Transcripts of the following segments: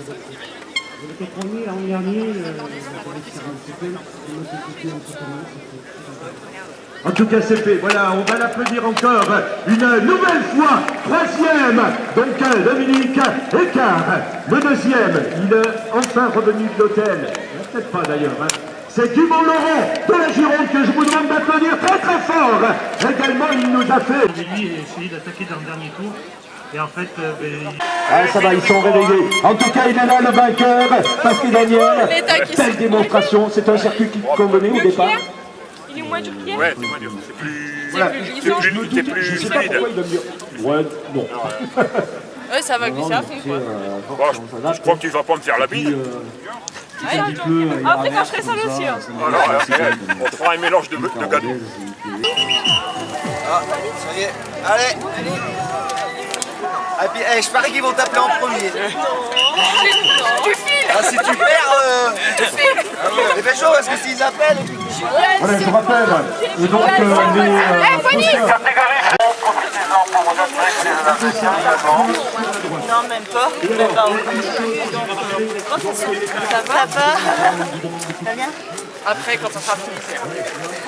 Vous étiez premier l'an dernier, en tout cas c'est fait, voilà, on va l'applaudir encore une nouvelle fois, troisième, donc Dominique Écart. Le deuxième, il est enfin revenu de l'hôtel, peut-être pas d'ailleurs, hein. C'est Dumont Laurent de la Gironde que je vous demande d'applaudir très très fort. Également, il nous a fait... Lui a essayé d'attaquer dans le dernier tour. Et en fait, ah, ça va, ils sont réveillés. En tout cas, il est là le vainqueur, Pascal Daniel. Belle démonstration, c'est un circuit qui convenait au départ. Il est moins dur qu'hier. Ouais, c'est moins dur. C'est plus... Voilà. C'est plus Je sais pas solide. pourquoi il donne mieux. Ouais, non. Ouais, ça va glisser à fond, quoi. Bon, je crois que tu vas pas me faire la bille. Ouais, après, quand je ferai ça aussi. Hein. Alors, on te fera un mélange de gâteau. Ah, ça y est. Allez. Et puis, je parie qu'ils vont t'appeler en premier. Tu files. Ah, si tu perds, c'est fait chaud parce que s'ils appellent... Voilà, je rappelle. Et donc, Non, même pas. Même pas. Ça va? Ça va bien? Après, quand on sera fini,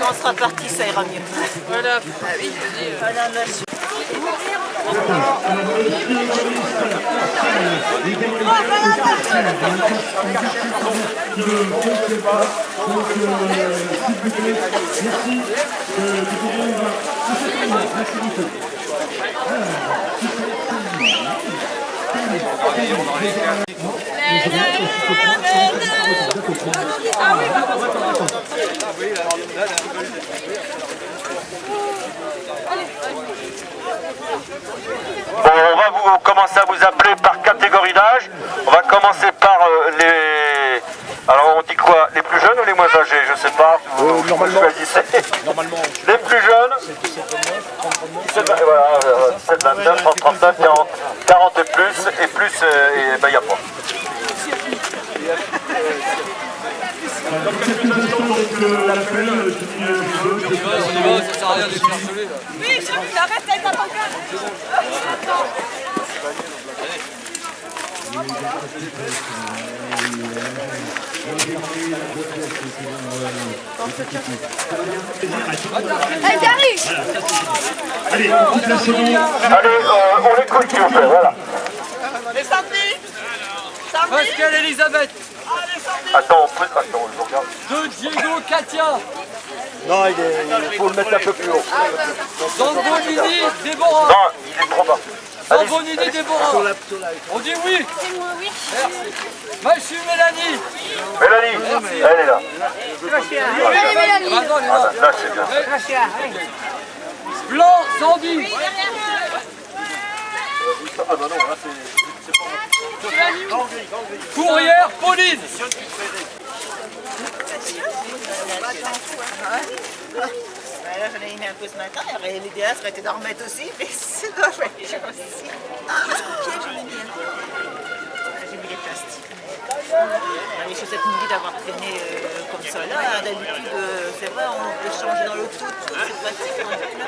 quand on sera parti, ça ira mieux. Voilà. Ah oui, voilà, monsieur. Bon, on va commencer à vous appeler par catégorie d'âge. On va commencer par les... Alors on dit quoi? Les plus jeunes ou les moins âgés? Je sais pas. Normalement. Normalement. Les plus jeunes. 17, voilà, 17, 29, 30, 39, 40 et plus. Et plus, et ben il n'y a pas. Ça sert à rien de faire sauver là. Oui, il arrête avec ta pancarte. Allez, Gary. allez, on coupe la saison. Allez, on écoute s'il vous plaît, voilà. Et Sandy. Pascal Elisabeth. Attends, je regarde. De Diego Katia. Non, il faut le mettre un peu plus haut. Zambonini, Déborah. Non, il est trop bas. Zambonini, Déborah. On dit oui. C'est moi, oui. Merci. Machu Mélanie. Mélanie, elle est là. Allez, Mélanie. Ah non, elle est Ah, là. là, c'est bien. Blanc, Sandy. Ah bah non, là c'est pas... Courrière, Pauline. Là, j'en ai mis un peu ce matin, l'idéal serait été d'en remettre aussi, mais c'est dommage aussi. Jusqu'au pied, j'ai mis j'ai mis les plastiques. Les chaussettes mouillées d'avoir traîné comme ça là, d'habitude, c'est vrai, on peut changer dans l'eau tout, c'est pratique, on peut là,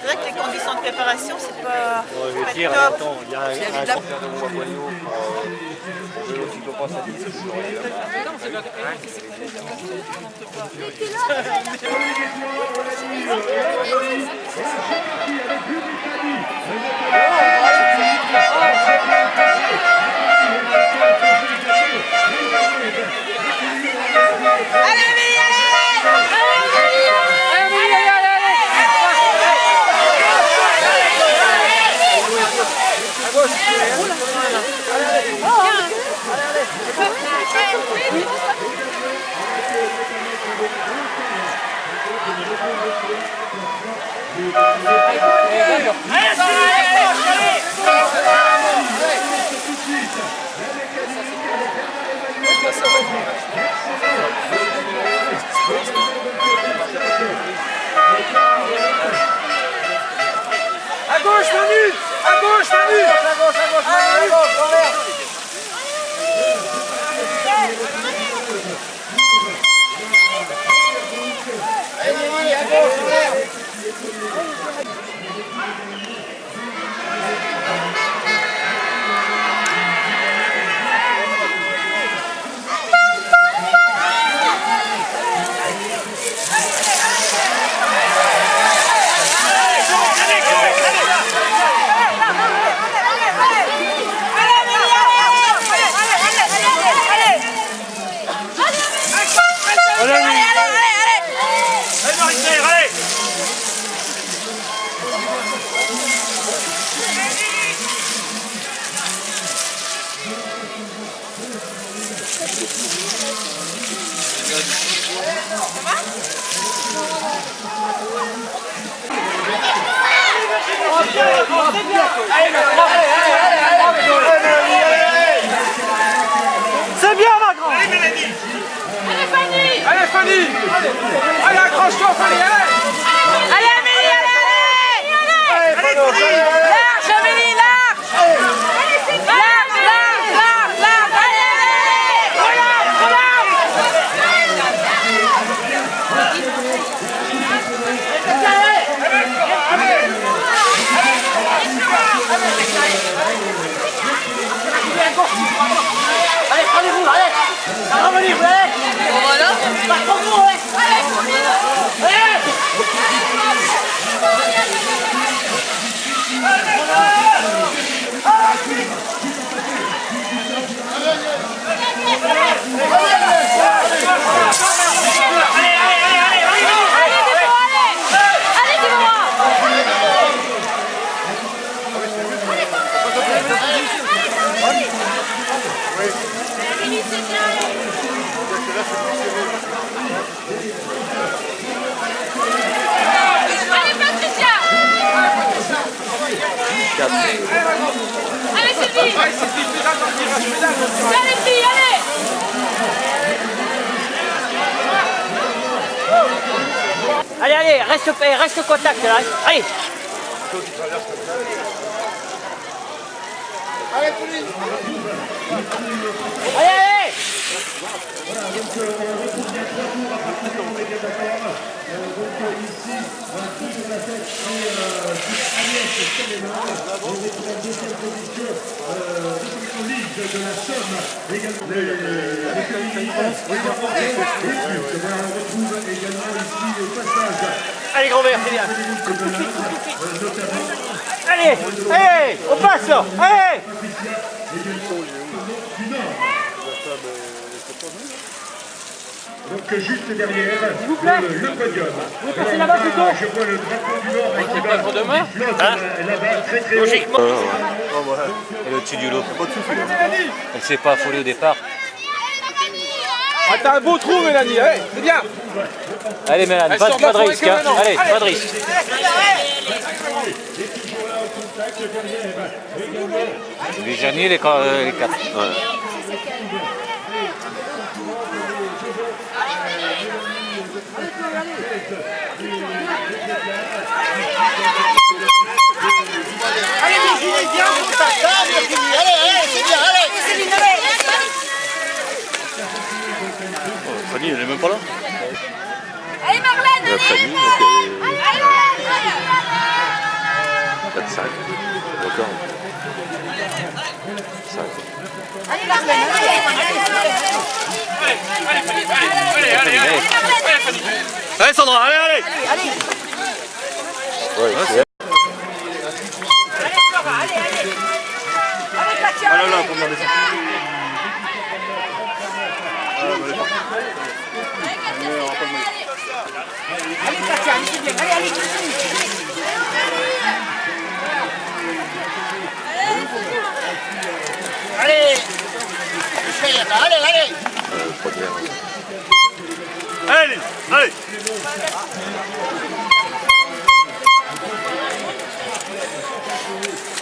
c'est vrai que les conditions de préparation, c'est pas top. Il y a un champion de Boignot qui peut pas s'habiller. Allez, C'est bien, ma grande. Allez Fanny. Allez, accroche-toi Fanny, allez. Allez, Amélie, allez. Large, Amélie, large. Large, allez. Relâche. Allez, prenez-vous, allez. Ça va revenir, vous allez. Voilà. Pas trop gros, ouais. Allez. Allez Sylvie. Allez filles, allez. Allez, reste au contact là. Allez. Allez. Allez, grand-mère, c'est bien. Allez, on passe là. Allez. Donc juste derrière, vous plaît, le podium. Vous passez là-bas plutôt. Je vois le drapeau du Nord avec C'est pas pour demain, là-bas très très haut. logiquement. Elle est au-dessus du lot. Elle s'est pas affolée au départ. Ah, t'as un beau trou Mélanie, allez, c'est bien. Allez Mélanie, pas de risque. Hein. Allez, pas de risque. Les Janier, les 4. Ouais. Allez, Virginie, viens, on passe là, Virginie. Allez, c'est bien, allez. Fanny, elle est même pas là. Allez Marlène, allez. Fanny, donc Allez. 4-5. D'accord. 5. Allez Marlène, Allez Sandra, allez. Ouais, c'est... Katia, allez. Allez Katia, allez, c'est bien. Allez. Allez. Allez. première. Allez, allez.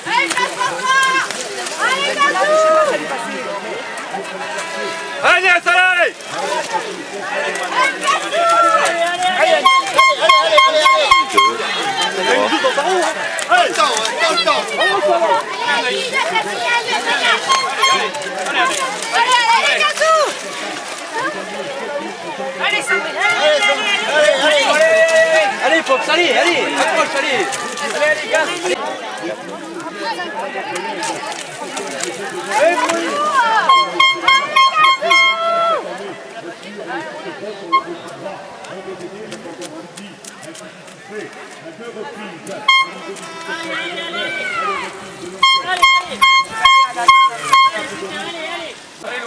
Allez, François. Allez, Gazou. Allez, allez. Allez, Gazou. Allez, Sandrine. Allez, Fox, allez, accroche, allez, gaz.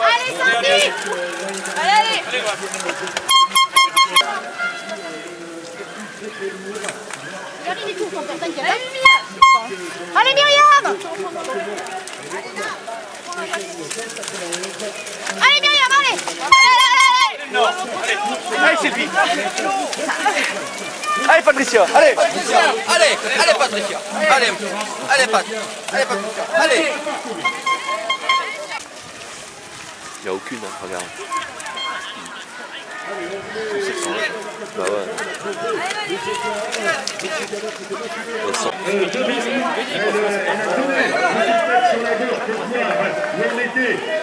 Allez, Sandy. Allez. Allez, Myriam. Allez, Myriam, allez. Allez, Sylvie. Allez, Allez Patricia, allez. Patricia, allez, allez Patricia. Allez, allez Pat. Allez Patricia, allez. Il n'y a aucune, hein, regarde. Bah ouais.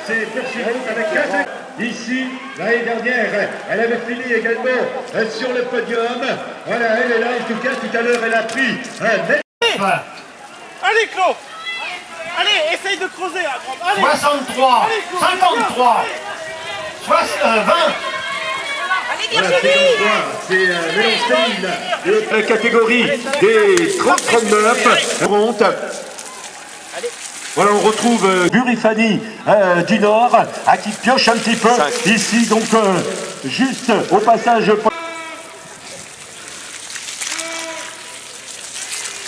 C'est poursuivant avec 15. Ici, l'année dernière, elle avait fini également sur le podium. Voilà, elle est là, en tout cas, tout à l'heure, elle a pris un... Allez, Claude. Allez, essaye de creuser. Allez. 63, allez, Claude, 53, 20. Allez, Voilà, Virginie. c'est Mélancéline de la catégorie des 30-39. Monte. Voilà, on retrouve Burifani du Nord, à qui pioche un petit peu. Ici, donc, juste au passage.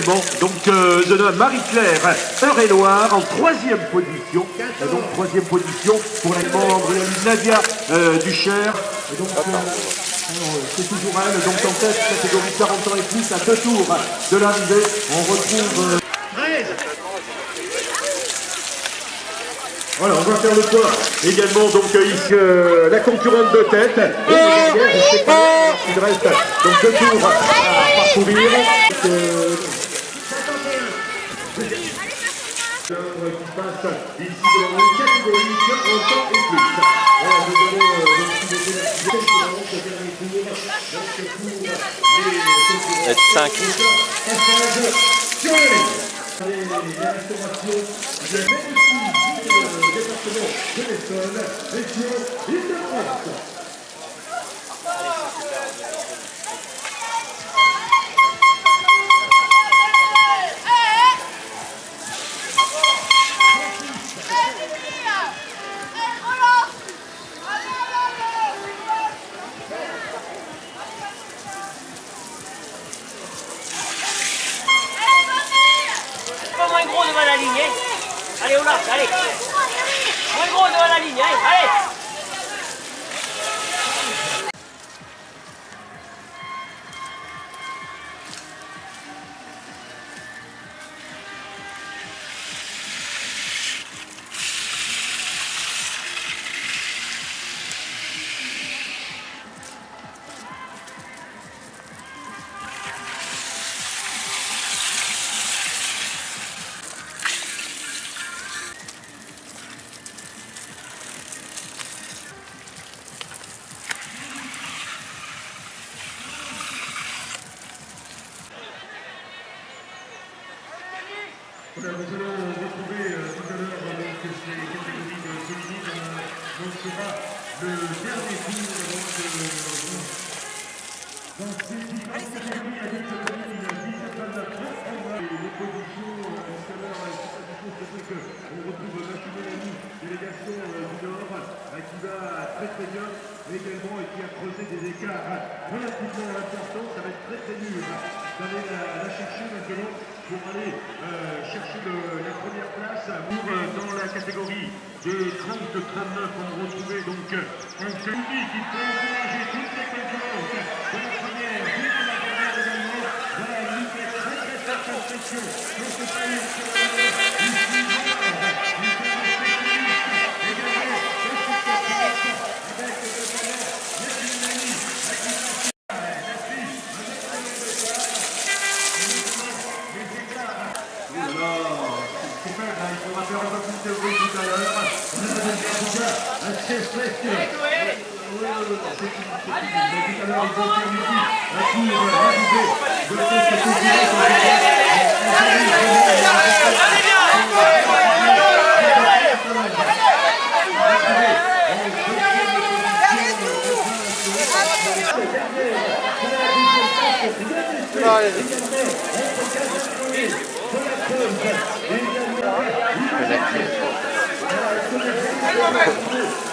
Bon, donc je donne Marie-Claire Eure-et-Loire en 3e position. Donc 3e position pour les membres Nadia Ducher. Et donc c'est toujours elle, donc en tête, catégorie 40 ans et plus, à 2 tours de l'arrivée. On retrouve 13. Voilà, on va faire le point également, donc ici, la concurrente de tête. Et derrière, je ne sais pas s'il reste donc 2 tours à parcourir. Qui passe ici dans une catégorie 40 ans et plus. Voilà, nous allons donc souhaiter la dernier tour. Donc pour les 5. Passage sur les restaurations, il y a même ici du département de l'Essonne, région Île-de-France. Moins gros devant la ligne, hein. Allez, au large, allez. Moins gros devant la ligne, allez, allez. Nous allons retrouver tout à l'heure donc ces catégories de féminines. Donc ce sera le dernier tour dans ces différentes catégories avec ce féminine 17-29. Les positions tout à l'heure, c'est vrai qu'on retrouve Mathieu Mélanie, délégation du Nord, qui va très très bien également et qui a creusé des écarts relativement importants. Ça va être très très dur d'aller la chercher maintenant pour aller chercher la première place dans la catégorie des 30-39. On retrouvait donc un public qui peut encourager toutes les concurrentes de la première, de la dernière également. Voilà, une très très forte impression. Donc c'est pas une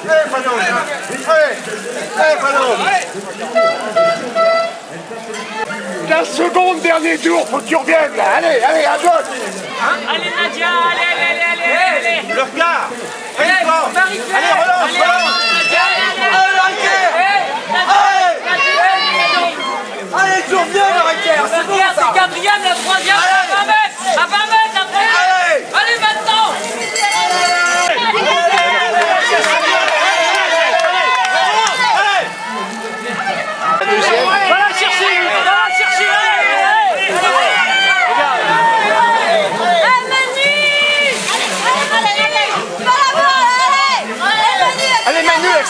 Allez, Fallon! Allez, Fallon! 15 secondes, dernier tour, faut que tu reviennes là! Allez, allez, à gauche! Allez, Nadia, allez. Le regard! Allez, relance! Allez, Marie-Claire! Allez, tu reviens, Marie-Claire!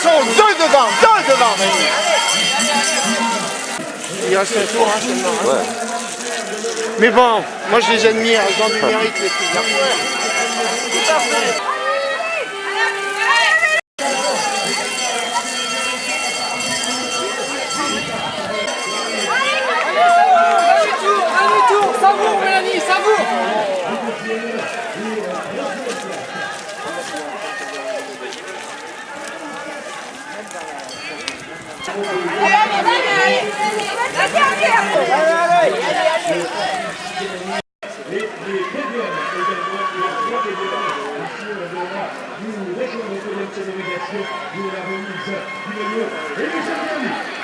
sont deux devant, Rémi. Il reste un tour, hein, seulement. Hein. Ouais. Mais bon, moi je les admire, ils ont du mérite les filles. Tout à fait. Savoure, Mélanie, savoure.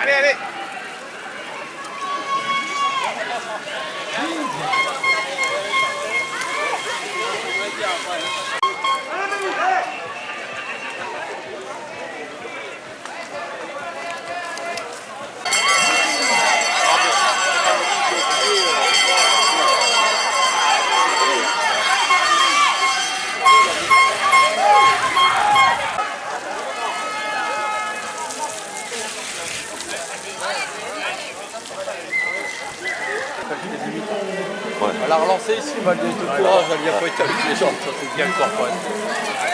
Allez, allez. On l'a relancé ici, mal de courage, elle vient pas être avec les jambes, ça c'est bien le corps.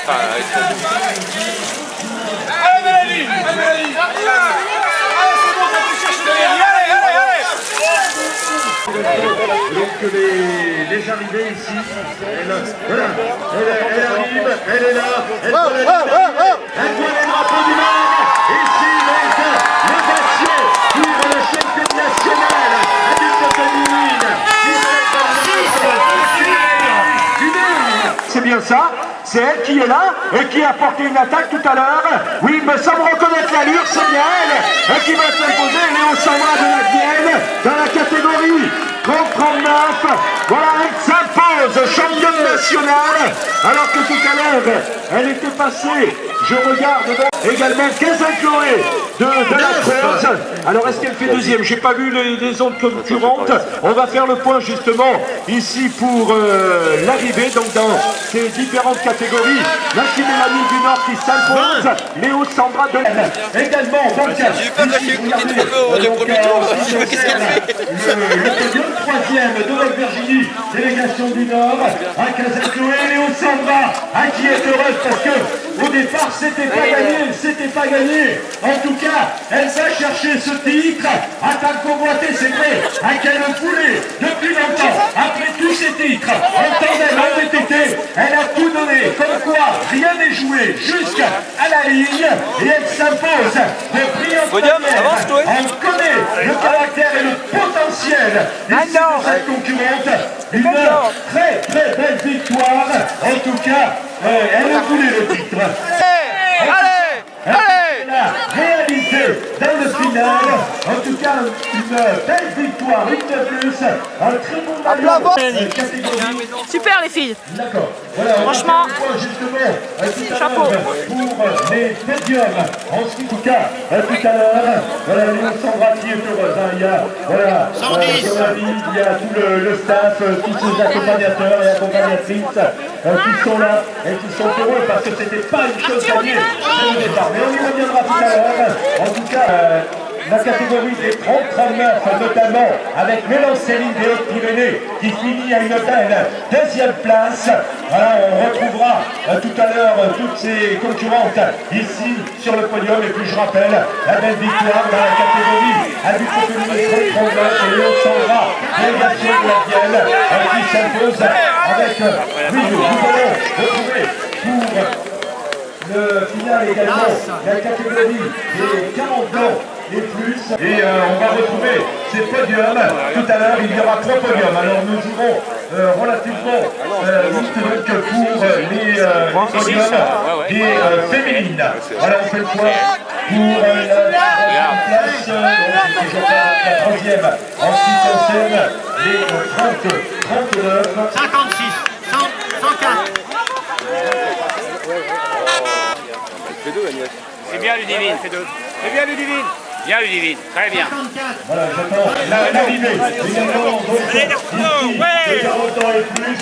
Enfin, avec son Allez, Mélanie. Allez, c'est bon, t'as pu chercher Mélanie. Allez. Donc les arrivées ici, voilà, elle arrive, elle est là, elle voit les drapeaux du monde. Ici donc l'ovation pour le champion national adulte féminine. C'est bien ça, c'est elle qui est là et qui a porté une attaque tout à l'heure. Oui, il me semble reconnaître l'allure, c'est bien elle qui va s'imposer. Léo Sandra de la Vienne dans la catégorie 30-39. Voilà, elle s'impose championne nationale. Alors que tout à l'heure, elle était passée, je regarde donc, également Kézin Chloé de la Creuse. Alors est-ce qu'elle fait deuxième? J'ai pas vu les autres concurrentes. On va faire le point justement ici pour l'arrivée, donc dans ces différentes catégories. La Mélanie du Nord qui s'impose, Léo Sandra de la également. Donc, j'ai pas lâché écouter trop peu au premier tour. Qu'est-ce qu'elle fait? Le troisième de Nouvelle-Virginie, délégation du Nord, à Kézin Chloé, Léo Sandra, qui est heureuse parce que au départ c'était pas gagné, En tout cas, elle va chercher ce titre, à tant convoité, c'est vrai, qu'elle voulait depuis longtemps, après tous ces titres, en tandem, en VTT, elle a tout donné, comme quoi rien n'est joué jusqu'à la ligne, et elle s'impose de brillantes manière. On connaît le caractère et le potentiel de cette concurrente, une très belle victoire, en tout cas, elle a voulu le titre. Allez. La réalité dans le final, en tout cas une belle victoire, une de plus, un très bon maillot catégorie. Super les filles. D'accord. Voilà, franchement, chapeau pour les podiums. En tout cas, tout à l'heure, voilà, Léo Sandra qui est heureuse. Il y a, voilà, comme il y a tout le staff, tous ces accompagnateurs et accompagnatrices qui sont là et qui sont heureux parce que c'était pas une chose gagnée dès le départ. Mais on y reviendra tout à l'heure. En tout cas, la catégorie des 30-39, notamment avec Mélancéline des Hautes-Pyrénées qui finit à une belle deuxième place. Voilà, on retrouvera tout à l'heure toutes ces concurrentes ici sur le podium. Et puis je rappelle la belle victoire dans la catégorie adulte féminine 30-39 et Léo Sandra, délégation de la Vienne, qui s'impose avec oui, nous allons retrouver pour le final également la catégorie des 40 ans et plus. Et on va retrouver ces podiums. Tout à l'heure, il y aura 3 podiums. Alors nous jouerons relativement vite donc pour les podiums des féminines. Alors on fait le point pour la place, toujours pas la troisième en ce qui concerne les 39. 56, 104. Fais deux, Agnès. C'est bien Ludivine, fais deux. C'est bien Ludivine. Bien Ludivine, très bien. Voilà, j'attends l'arrivée. Également, donc, ouais. 40 ans et plus.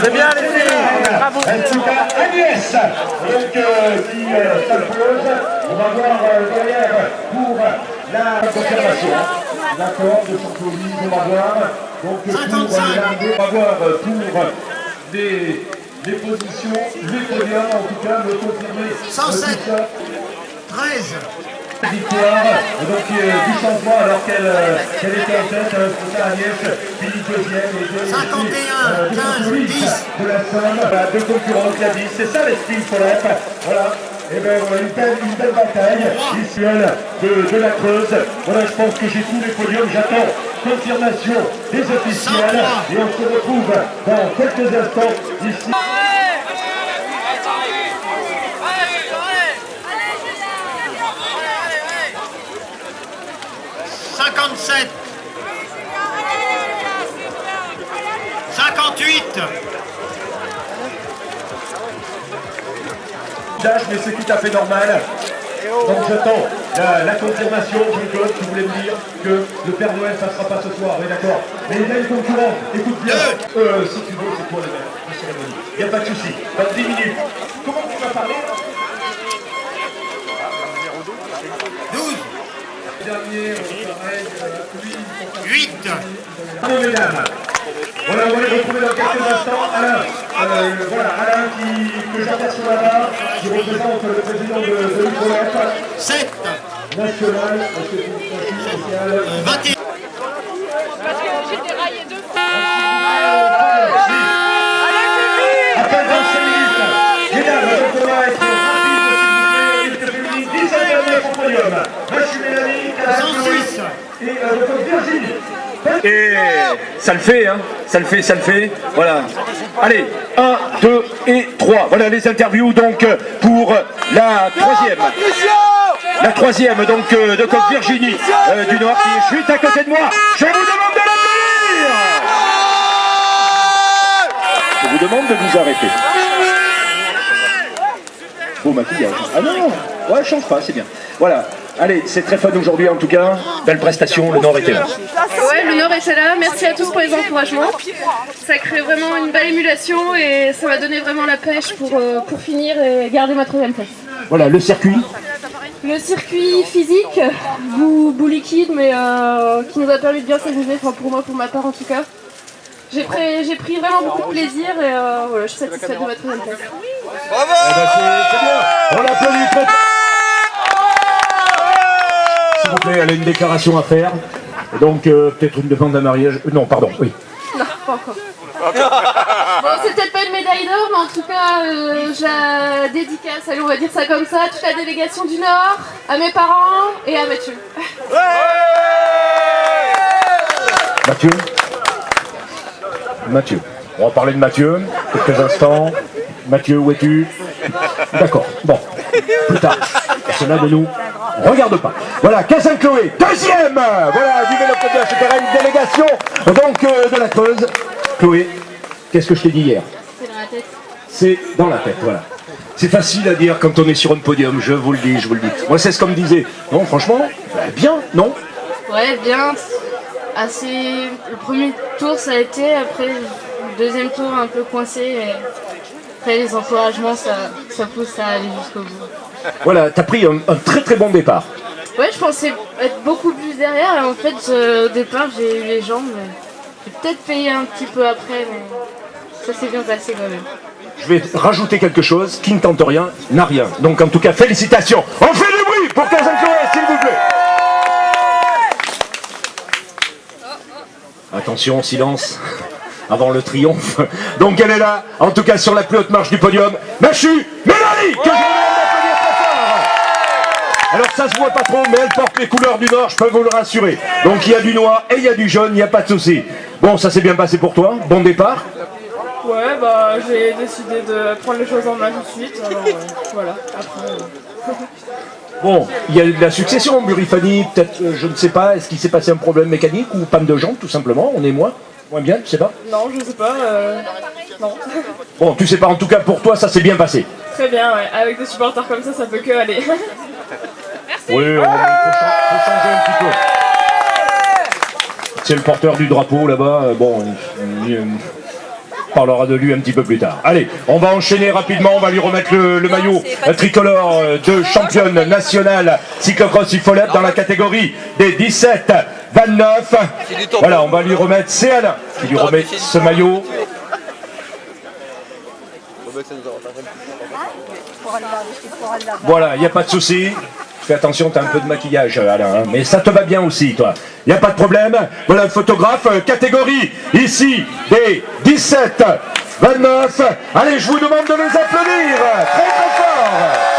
C'est bien les filles. Bravo. En tout cas, Agnès, donc, qui s'impose. On va voir derrière pour la confirmation. D'accord, de son colis, on va voir. Donc, pour l'arrivée, on va voir pour les positions, les podiums, en tout cas, le confirmer. 107. 13. Victoire, donc du changement alors qu'elle était en tête, c'est ça Agnès, Philippe deuxième et 51, 15, 10. de la somme, deux concurrents qui a 10, c'est ça l'esprit Solep, voilà. Et bien voilà, une belle bataille, ici de la Creuse. Voilà, je pense que j'ai tous les podiums, j'attends confirmation des officiels et on se retrouve dans quelques instants ici. 57. 58. Mais c'est tout à fait normal. Donc j'attends la confirmation, Jean-Claude, qui voulait me dire que le Père Noël ne passera pas ce soir, oui d'accord. Mais il y a une concurrente, écoute bien. Si tu veux, c'est toi la cérémonie. Il n'y a pas de souci. Dans 10 minutes. Comment tu vas parler? 12. Dernier, pareil, 8. Bravo mesdames. Voilà, on va les retrouver dans quelques instants. Alain, voilà, Alain que j'aperçois là-bas, qui représente le président de l'UPOLEP. 7. National, spécial. 21. Parce que j'ai déraillé 2 fois. Après 25 minutes, mesdames, donc on va être rapide, s'il vous plaît, 17 derniers au podium. Mathieu Mélanie, 106. Et Virginie. Et ça le fait, hein, ça le fait, voilà. Allez, 1, 2 et 3. Voilà les interviews donc pour la troisième. La troisième donc de Côte Virginie du Nord qui est juste à côté de moi. Je vous demande de l'applaudir. Je vous demande de vous arrêter. Beau maquillage. Ah non, ouais, je change pas, c'est bien. Voilà. Allez, c'est très fun aujourd'hui en tout cas. Belle prestation, le Nord était là. Ouais, le Nord était là. Merci à tous pour les encouragements. Ça crée vraiment une belle émulation et ça m'a donné vraiment la pêche pour finir et garder ma troisième place. Voilà, le circuit. Le circuit physique, bout liquide, mais qui nous a permis de bien s'amuser, enfin pour moi, pour ma part en tout cas. J'ai pris vraiment beaucoup de plaisir et voilà, je suis satisfaite de ma troisième place. Bravo! C'est bien, on l'applaudit très fort. S'il vous plaît, elle a une déclaration à faire. Donc peut-être une demande à mariage. Non, pardon, oui. Non, pas encore. Bon, c'est peut-être pas une médaille d'or, mais en tout cas, j'ai dédicace, allez, on va dire ça comme ça, à toute la délégation du Nord, à mes parents et à Mathieu. Mathieu. On va parler de Mathieu, quelques instants. Mathieu, où es-tu? D'accord, bon, plus tard. Cela ne nous regarde pas. Voilà, Cassin Chloé, deuxième. Voilà, du vélo de la souterraine, délégation donc de la Creuse. Chloé, qu'est-ce que je t'ai dit hier? C'est dans la tête. C'est dans la tête, voilà. C'est facile à dire quand on est sur un podium, je vous le dis, je vous le dis. Moi, c'est ce qu'on me disait. Non, franchement, bien, non? Ouais, bien. Assez. Le premier tour, ça a été. Après, le deuxième tour, un peu coincé. Et après, les encouragements, ça pousse à aller jusqu'au bout. Voilà, t'as pris un très très bon départ. Ouais, je pensais être beaucoup plus derrière. Et en fait, au départ, j'ai eu les jambes. J'ai peut-être payé un petit peu après, mais ça s'est bien passé quand même. Je vais rajouter quelque chose, qui ne tente rien, n'a rien. Donc en tout cas, félicitations. On fait du bruit pour Cassin Chloé, s'il vous plaît. Attention, silence, avant le triomphe. Donc elle est là, en tout cas sur la plus haute marche du podium. Machu Mélanie, que je vais applaudir très fort. Alors ça se voit pas trop, mais elle porte les couleurs du Nord, je peux vous le rassurer. Donc il y a du noir et il y a du jaune, il n'y a pas de souci. Bon, ça s'est bien passé pour toi, bon départ. Ouais, bah j'ai décidé de prendre les choses en main tout de suite, alors voilà, après... Bon, il y a de la succession, Burifani, peut-être, je ne sais pas, est-ce qu'il s'est passé un problème mécanique ou panne de jambes, tout simplement, on est moins bien, tu sais pas? Non, je sais pas, non. Bon, tu sais pas, en tout cas pour toi, ça s'est bien passé. Très bien, ouais, avec des supporters comme ça peut que aller. Merci. Oui, il faut changer un petit peu. C'est le porteur du drapeau là-bas. Bon, on parlera de lui un petit peu plus tard. Allez, on va enchaîner rapidement. On va lui remettre le maillot tricolore de championne nationale cyclocross IFOLEP dans la catégorie des 17-29. Voilà, on va lui remettre, c'est Alain qui lui remet ce maillot. Voilà, il n'y a pas de souci. Fais attention, tu as un peu de maquillage, Alain, hein, mais ça te va bien aussi, toi. Il n'y a pas de problème. Voilà le photographe, catégorie ici des 17-29. Allez, je vous demande de les applaudir très très fort.